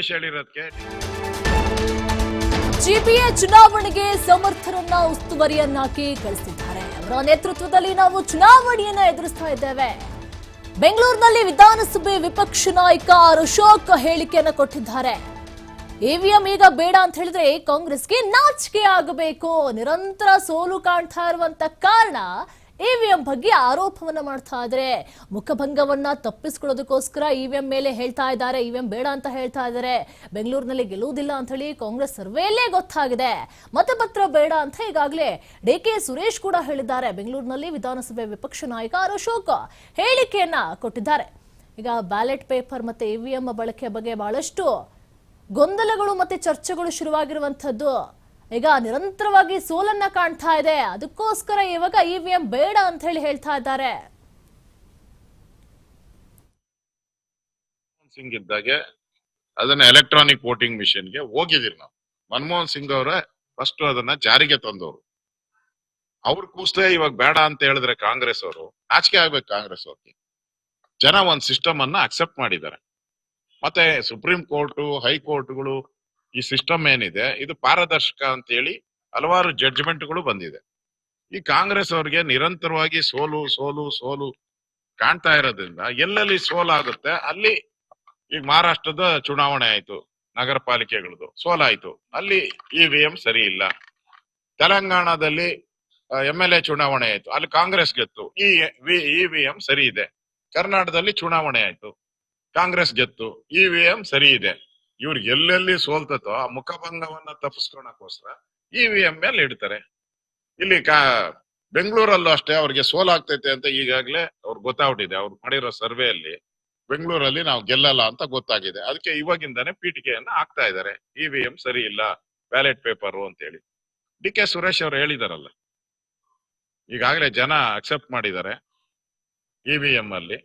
ಹೇಳಿರೋದಕ್ಕೆ GPA ಚುನಾವಣೆಗೆ ಸಮರ್ಥರನ್ನ ಉಸ್ತುವಾರಿಯನ್ನಾಗಿ ಕಳಿಸಿದ್ದಾರೆ. ಅವರ ನೇತೃತ್ವದಲ್ಲಿ ನಾವು ಚುನಾವಣೆಯನ್ನ ಎದುರಿಸ್ತಾ ಇದ್ದೇವೆ. ಬೆಂಗಳೂರಿನಲ್ಲಿ ವಿಧಾನಸಭೆ ವಿಪಕ್ಷ ನಾಯಕ ಅಶೋಕ್ ಹೇಳಿಕೆಯನ್ನು ಕೊಟ್ಟಿದ್ದಾರೆ. ಇವಿಎಂ ಈಗ ಬೇಡ ಅಂತ ಹೇಳಿದ್ರೆ ಕಾಂಗ್ರೆಸ್ಗೆ ನಾಚಿಕೆ ಆಗಬೇಕು. ನಿರಂತರ ಸೋಲು ಕಾಣ್ತಾ ಇರುವಂತ ಕಾರಣ ಇವಿಎಂ ಬಗ್ಗೆ ಆರೋಪವನ್ನ ಮಾಡ್ತಾ ಇದ್ದಾರೆ. ಮುಖಭಂಗವನ್ನ ತಪ್ಪಿಸ್ಕೊಳ್ಳೋದಕ್ಕೋಸ್ಕರ ಇವಿಎಂ ಮೇಲೆ ಹೇಳ್ತಾ ಇದ್ದಾರೆ. ಇವಿಎಂ ಬೇಡ ಅಂತ ಹೇಳ್ತಾ ಇದ್ದಾರೆ. ಬೆಂಗಳೂರಿನಲ್ಲಿ ಗೆಲ್ಲುವುದಿಲ್ಲ ಅಂತ ಹೇಳಿ ಕಾಂಗ್ರೆಸ್ ಸರ್ವೆಯಲ್ಲೇ ಗೊತ್ತಾಗಿದೆ. ಮತಪತ್ರ ಬೇಡ ಅಂತ ಈಗಾಗಲೇ ಡಿಕೆ ಸುರೇಶ್ ಕೂಡ ಹೇಳಿದ್ದಾರೆ. ಬೆಂಗಳೂರಿನಲ್ಲಿ ವಿಧಾನಸಭೆ ವಿಪಕ್ಷ ನಾಯಕ ಅಶೋಕ್ ಹೇಳಿಕೆಯನ್ನ ಕೊಟ್ಟಿದ್ದಾರೆ. ಈಗ ಬ್ಯಾಲೆಟ್ ಪೇಪರ್ ಮತ್ತೆ ಇವಿಎಂ ಬಳಕೆ ಬಗ್ಗೆ ಬಹಳಷ್ಟು ಗೊಂದಲಗಳು ಮತ್ತೆ ಚರ್ಚೆಗಳು ಶುರುವಾಗಿರುವಂತದ್ದು. ಈಗ ನಿರಂತರವಾಗಿ ಸೋಲನ್ನ ಕಾಣ್ತಾ ಇದೆ. ಅದಕ್ಕೋಸ್ಕರ ಇವಾಗ ಇವಿಎಂ ಬೇಡ ಅಂತ ಹೇಳಿ ಹೇಳ್ತಾ ಇದ್ದಾರೆ. ಸಿಂಗ್ ಇದ್ದಾಗೆ ಅದನ್ನ ಎಲೆಕ್ಟ್ರಾನಿಕ್ ವೋಟಿಂಗ್ ಮಿಷಿನ್ಗೆ ಹೋಗಿದ್ದೀರಿ ನಾವು. ಮನಮೋಹನ್ ಸಿಂಗ್ ಅವರ ಫಸ್ಟ್ ಅದನ್ನ ಜಾರಿಗೆ ತಂದವರು. ಅವ್ರ ಕೂಸಲೇ ಇವಾಗ ಬೇಡ ಅಂತ ಹೇಳಿದ್ರೆ ಕಾಂಗ್ರೆಸ್ ಅವರು ನಾಚಿಕೆ ಆಗ್ಬೇಕು. ಕಾಂಗ್ರೆಸ್ ಅವ್ರಿಗೆ ಜನ ಒಂದ್ ಸಿಸ್ಟಮ್ ಅನ್ನ ಅಕ್ಸೆಪ್ಟ್ ಮಾಡಿದ್ದಾರೆ. ಮತ್ತೆ ಸುಪ್ರೀಂ ಕೋರ್ಟ್ ಹೈಕೋರ್ಟ್ಗಳು ಈ ಸಿಸ್ಟಮ್ ಏನಿದೆ ಇದು ಪಾರದರ್ಶಕ ಅಂತ ಹೇಳಿ ಹಲವಾರು ಜಡ್ಜ್ಮೆಂಟ್ಗಳು ಬಂದಿದೆ. ಈ ಕಾಂಗ್ರೆಸ್ ಅವ್ರಿಗೆ ನಿರಂತರವಾಗಿ ಸೋಲು ಸೋಲು ಸೋಲು ಕಾಣ್ತಾ ಇರೋದ್ರಿಂದ ಎಲ್ಲೆಲ್ಲಿ ಸೋಲಾಗುತ್ತೆ ಅಲ್ಲಿ ಈಗ ಮಹಾರಾಷ್ಟ್ರದ ಚುನಾವಣೆ ಆಯ್ತು, ನಗರ ಪಾಲಿಕೆಗಳದು ಸೋಲಾಯ್ತು, ಅಲ್ಲಿ ಇವಿಎಂ ಸರಿ ಇಲ್ಲ. ತೆಲಂಗಾಣದಲ್ಲಿ MLA ಚುನಾವಣೆ ಆಯ್ತು, ಅಲ್ಲಿ ಕಾಂಗ್ರೆಸ್ ಗೆತ್ತು, ಇವಿಎಂ ಸರಿ ಇದೆ. ಕರ್ನಾಟಕದಲ್ಲಿ ಚುನಾವಣೆ ಆಯ್ತು, ಕಾಂಗ್ರೆಸ್ ಗೆತ್ತು, ಇವಿಎಂ ಸರಿ ಇದೆ. ಇವ್ರಿಗೆ ಎಲ್ಲೆಲ್ಲಿ ಸೋಲ್ತತೋ ಆ ಮುಖಭಂಗವನ್ನ ತಪ್ಪಿಸ್ಕೊಳಕೋಸ್ಕರ ಇವಿಎಂ ಮೇಲೆ ಇಡ್ತಾರೆ. ಇಲ್ಲಿ ಬೆಂಗಳೂರಲ್ಲೂ ಅಷ್ಟೇ ಅವ್ರಿಗೆ ಸೋಲಾಗ್ತೈತೆ ಅಂತ ಈಗಾಗ್ಲೇ ಅವ್ರಿಗೆ ಗೊತ್ತಾಗ್ಬಿಟ್ಟಿದೆ. ಅವ್ರು ಮಾಡಿರೋ ಸರ್ವೆಯಲ್ಲಿ ಬೆಂಗಳೂರಲ್ಲಿ ನಾವು ಗೆಲ್ಲಲ್ಲ ಅಂತ ಗೊತ್ತಾಗಿದೆ. ಅದಕ್ಕೆ ಇವಾಗಿಂದಾನೆ ಪೀಠಿಕೆಯನ್ನ ಹಾಕ್ತಾ ಇದ್ದಾರೆ. ಇವಿಎಂ ಸರಿ ಇಲ್ಲ, ಬ್ಯಾಲೆಟ್ ಪೇಪರ್ ಅಂತ ಹೇಳಿ ಡಿಕೆ ಸುರೇಶ್ ಅವರು ಹೇಳಿದಾರಲ್ಲ. ಈಗಾಗಲೇ ಜನ ಅಕ್ಸೆಪ್ಟ್ ಮಾಡಿದ್ದಾರೆ ಇವಿಎಂ ಅಲ್ಲಿ.